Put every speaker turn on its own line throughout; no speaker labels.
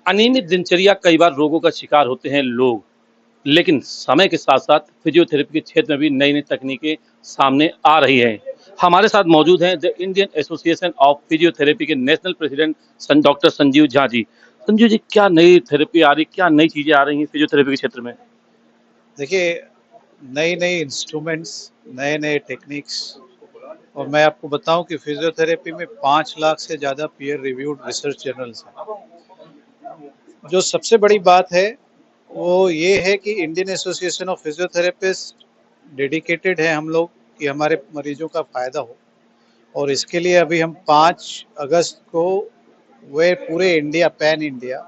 अनियमित दिनचर्या कई बार रोगों का शिकार होते हैं लोग, लेकिन समय के साथ-साथ फिजियोथेरेपी के क्षेत्र में भी नई-नई तकनीकें सामने आ रही हैं। हमारे साथ मौजूद हैं the Indian association of physiotherapy के national president doctor Sanjeev Jha ji. Sanjeev ji, क्या नई थेरेपी आ रही, क्या नई चीज़ें आ रही हैं फिजियोथेरेपी के क्षेत्र में?
देखिए, नई-नई इंस्ट्रूमेंट्स, नए-नए टेक्निक्स और मैं आपको बताऊं कि फिजियोथेरेपी में 5 लाख से ज़्यादा पीयर रिव्यूड रिसर्च जर्नल्स हैं। जो सबसे बड़ी बात है, वो ये है कि Indian association of physiotherapist dedicated है हम लोग कि हमारे मरीजों का फ़ायदा हो और इसके लिए अभी हम 5 अगस्त को वे पूरे India, pan India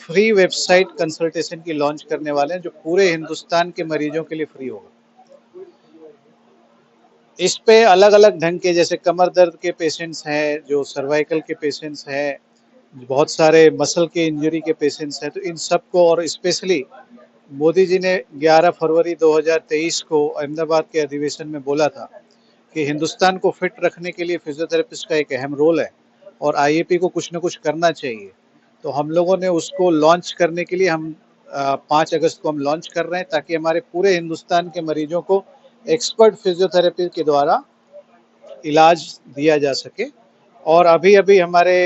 free website consultation की लॉन्च करने वाले हैं, जो पूरे हिंदुस्तान के मरीजों के लिए फ्री होगा। इस पे अलग अलग ढंग के, जैसे कमर दर्द के पेशेंट्स हैं, जो सर्वाइकल के पेशेंट्स हैं, बहुत सारे मसल के इंजरी के पेशेंट्स हैं, तो इन सबको, और स्पेशली मोदी जी ने 11 फरवरी 2023 को अहमदाबाद के अधिवेशन में बोला था कि हिंदुस्तान को फिट रखने के लिए फिजियोथेरेपिस्ट का एक अहम रोल है और आईएपी को कुछ न कुछ करना चाहिए। तो हम लोगों ने उसको लॉन्च करने के लिए हम 5 अगस्त को हम लॉन्च कर रहे हैं, ताकि हमारे पूरे हिंदुस्तान के मरीजों को एक्सपर्ट फिजियोथेरेपी के द्वारा इलाज दिया जा सके। और अभी अभी हमारे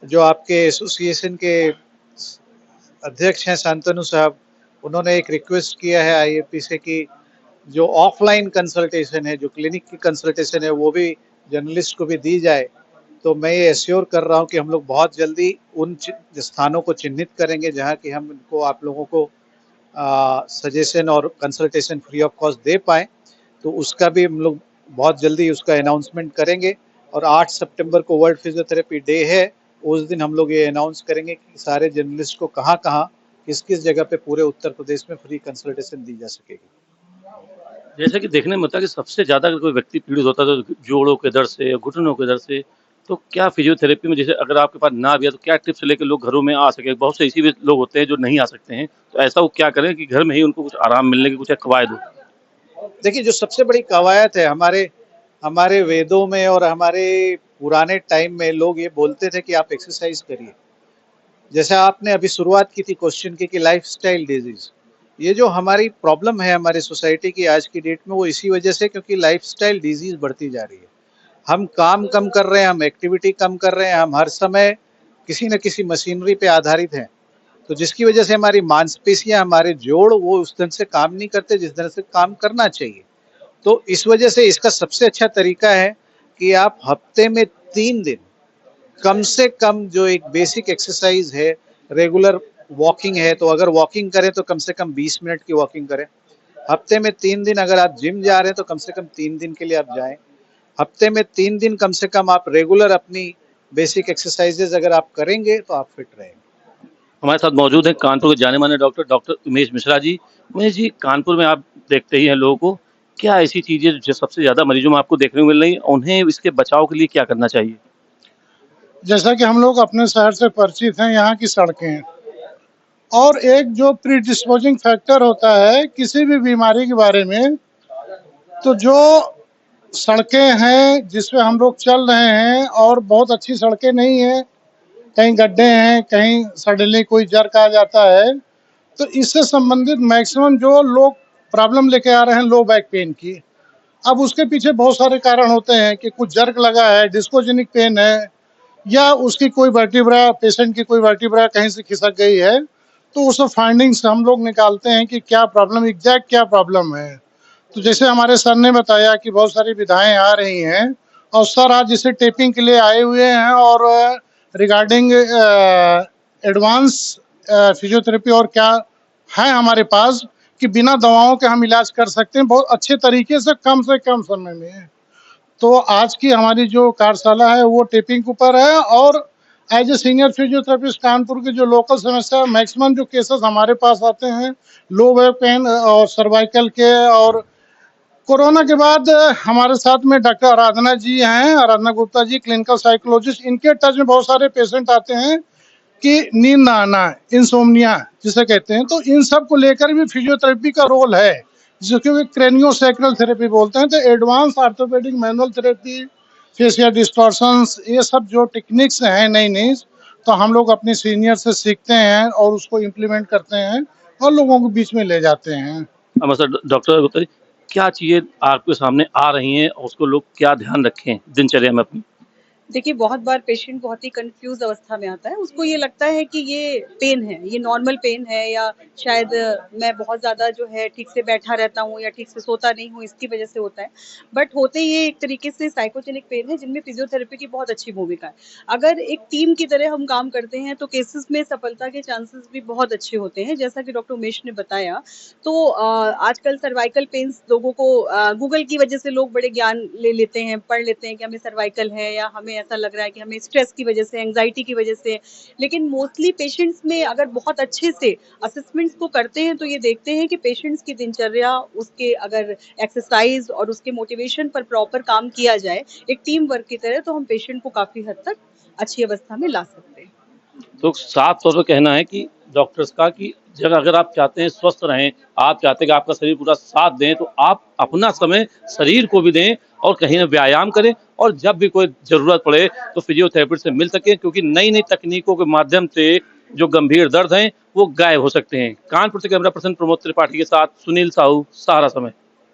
जो आपके एसोसिएशन के अध्यक्ष हैं शांतनु साहब, उन्होंने एक रिक्वेस्ट किया है आईएपी से कि जो ऑफलाइन कंसल्टेशन है, जो क्लिनिक की कंसल्टेशन है, वो भी जर्नलिस्ट को भी दी जाए। तो मैं ये एश्योर कर रहा हूँ कि हम लोग बहुत जल्दी उन स्थानों को चिन्हित करेंगे जहाँ कि हम इनको, आप लोगों को सजेशन और कंसल्टेशन फ्री ऑफ कॉस्ट दे पाएँ। तो उसका भी हम लोग बहुत जल्दी उसका अनाउंसमेंट करेंगे। और 8 सितंबर को वर्ल्ड फिजियोथेरेपी डे है, उस दिन हम लोग ये अनाउंस करेंगे कि सारे जर्नलिस्ट को कहाँ-कहाँ, किस-किस जगह पे पूरे उत्तर प्रदेश में फ्री कंसल्टेशन दी जा सकेगी।
जैसे कि देखने में होता है कि सबसे ज़्यादा अगर कोई व्यक्ति पीड़ित होता है तो जोड़ों के दर्द से, घुटनों के दर्द से, तो क्या फिजियोथेरेपी में, जैसे अगर आपके पास ना भी है तो क्या टिप्स लेके लोग घरों में आ सकें? बहुत से ऐसे भी लोग होते हैं जो नहीं आ सकते हैं, तो ऐसा वो क्या करें कि घर में ही उनको कुछ आराम मिलने की कुछ कवायद हो?
देखिए, जो सबसे बड़ी कवायद है, हमारे हमारे वेदों में और हमारे पुराने टाइम में लोग ये बोलते थे कि आप एक्सरसाइज करिए। जैसे आपने अभी शुरुआत की थी क्वेश्चन की कि लाइफस्टाइल डिजीज, ये जो हमारी प्रॉब्लम है हमारी सोसाइटी की आज की डेट में, वो इसी वजह से, क्योंकि लाइफस्टाइल डिजीज बढ़ती जा रही है। हम काम कम कर रहे हैं, हम एक्टिविटी कम कर रहे हैं, हम हर समय किसी न किसी मशीनरी पे आधारित हैं, तो जिसकी वजह से हमारी मांसपेशियां, हमारे जोड़, वो उस ढंग से काम नहीं करते जिस तरह से काम करना चाहिए। तो इस वजह से इसका सबसे अच्छा तरीका है कि आप हफ्ते में 3 दिन कम से कम, जो एक बेसिक एक्सरसाइज है, रेगुलर वॉकिंग है, तो अगर वॉकिंग करें तो कम से कम 20 मिनट की वॉकिंग करें। हफ्ते में 3 दिन अगर आप जिम जा रहे हैं तो कम से कम 3 दिन के लिए आप जाएं। हफ्ते में 3 दिन कम से कम आप रेगुलर अपनी बेसिक एक्सरसाइजेज अगर आप करेंगे तो आप फिट रहेंगे।
हमारे साथ मौजूद हैं कानपुर के जाने-माने डॉक्टर डॉक्टर उमेश मिश्रा जी। उमेश जी, कानपुर में आप देखते ही हैं लोगों को, क्या ऐसी चीज़ें जो सबसे ज़्यादा मरीजों में आपको देखने को मिल रही हैं, उन्हें इसके बचाव के लिए क्या करना चाहिए?
जैसा कि हम लोग अपने शहर से परिचित हैं, यहाँ की सड़कें और एक जो प्रीडिस्पोजिंग फैक्टर होता है किसी भी बीमारी के बारे में, तो जो सड़कें हैं जिस पे हम लोग चल रहे हैं और बहुत अच्छी सड़कें नहीं हैं, कहीं गड्ढे हैं, कहीं सडनली कोई जर्क आ जाता है, तो इससे संबंधित मैक्सिमम जो लोग प्रॉब्लम लेके आ रहे हैं लो बैक पेन की। अब उसके पीछे बहुत सारे कारण होते हैं कि कुछ जर्क लगा है, डिस्कोजेनिक पेन है, या उसकी कोई वर्टिब्रा, पेशेंट की कोई वर्टिब्रा कहीं से खिसक गई है, तो उस फाइंडिंग्स हम लोग निकालते हैं कि क्या प्रॉब्लम, एग्जैक्ट क्या प्रॉब्लम है। तो जैसे हमारे सर ने बताया कि बहुत सारी विधाएं आ रही हैं और सर आज जैसे टेपिंग के लिए आए हुए हैं और रिगार्डिंग एडवांस फिजियोथेरेपी और क्या है हमारे पास कि बिना दवाओं के हम इलाज कर सकते हैं बहुत अच्छे तरीके से कम समय में। तो आज की हमारी जो कार्यशाला है वो टेपिंग के ऊपर है और as a senior physiotherapist Kanpur की जो लोकल समस्या, मैक्सिमम जो केसेस हमारे पास आते हैं लो बैक पेन और सर्वाइकल के, और कोरोना के बाद हमारे साथ में डॉक्टर आराधना जी हैं, आराधना गुप्ता जी, क्लिनिकल साइकोलॉजिस्ट, इनके टच में बहुत सारे पेशेंट आते हैं कि नींद ना आना, इंसोम्निया जिसे कहते हैं, तो इन सब को लेकर भी फिजियोथेरेपी का रोल है, जिसको क्रेनियोसैक्रल थेरेपी बोलते हैं। तो advance orthopaedic manual therapy, facial distortions, ये सब जो टेक्निक्स हैं नई नई, तो हम लोग अपने सीनियर से सीखते हैं और उसको इम्प्लीमेंट करते हैं और लोगों के बीच में ले जाते हैं।
डॉक्टर गुप्ता जी, क्या चीजें आपके सामने आ रही हैं और उसको लोग क्या ध्यान रखें दिनचर्या में अपनी?
देखिए, बहुत बार पेशेंट बहुत ही कंफ्यूज अवस्था में आता है। उसको ये लगता है कि ये पेन है, ये नॉर्मल पेन है, या शायद मैं बहुत ज़्यादा जो है ठीक से बैठा रहता हूँ या ठीक से सोता नहीं हूँ, इसकी वजह से होता है। बट होते ये एक तरीके से साइकोजेनिक पेन है, जिनमें फिजियोथेरेपी की बहुत अच्छी भूमिका है। अगर एक टीम की तरह हम काम करते हैं तो केसेस में सफलता के चांसेस भी बहुत अच्छे होते हैं। जैसा कि डॉक्टर उमेश ने बताया, तो आजकल सर्वाइकल पेन्स लोगों को गूगल की वजह से लोग बड़े ज्ञान ले लेते हैं, पढ़ लेते हैं कि हमें सर्वाइकल है, या हमें ऐसा लग रहा है कि हमें स्ट्रेस की वजह से, एंजाइटी की वजह से। लेकिन मोस्टली पेशेंट्स में अगर बहुत अच्छे से असेसमेंट्स को करते हैं तो ये देखते हैं कि पेशेंट्स की दिनचर्या, उसके अगर एक्सरसाइज और उसके मोटिवेशन पर प्रॉपर काम किया जाए एक टीम वर्क की तरह, तो हम पेशेंट को काफी हद तक अच्छी अवस्था में ला सकते हैं।
तो साफ तौर पर कहना है कि डॉक्टर्स का कि जब अगर आप चाहते हैं स्वस्थ रहें, आप चाहते हैं कि आपका शरीर पूरा साथ दें, तो आप अपना समय शरीर को भी दें और कहीं न व्यायाम करें, और जब भी कोई ज़रूरत पड़े तो फिजियोथेरेपिस्ट से मिल सकें, क्योंकि नई-नई तकनीकों के माध्यम से जो गंभीर दर्द हैं, वो गायब हो सकते हैं। कानपुर से कैमरा पर्सन प्रमोद त्रिपाठी के साथ सुनील साहू, सहारा समय।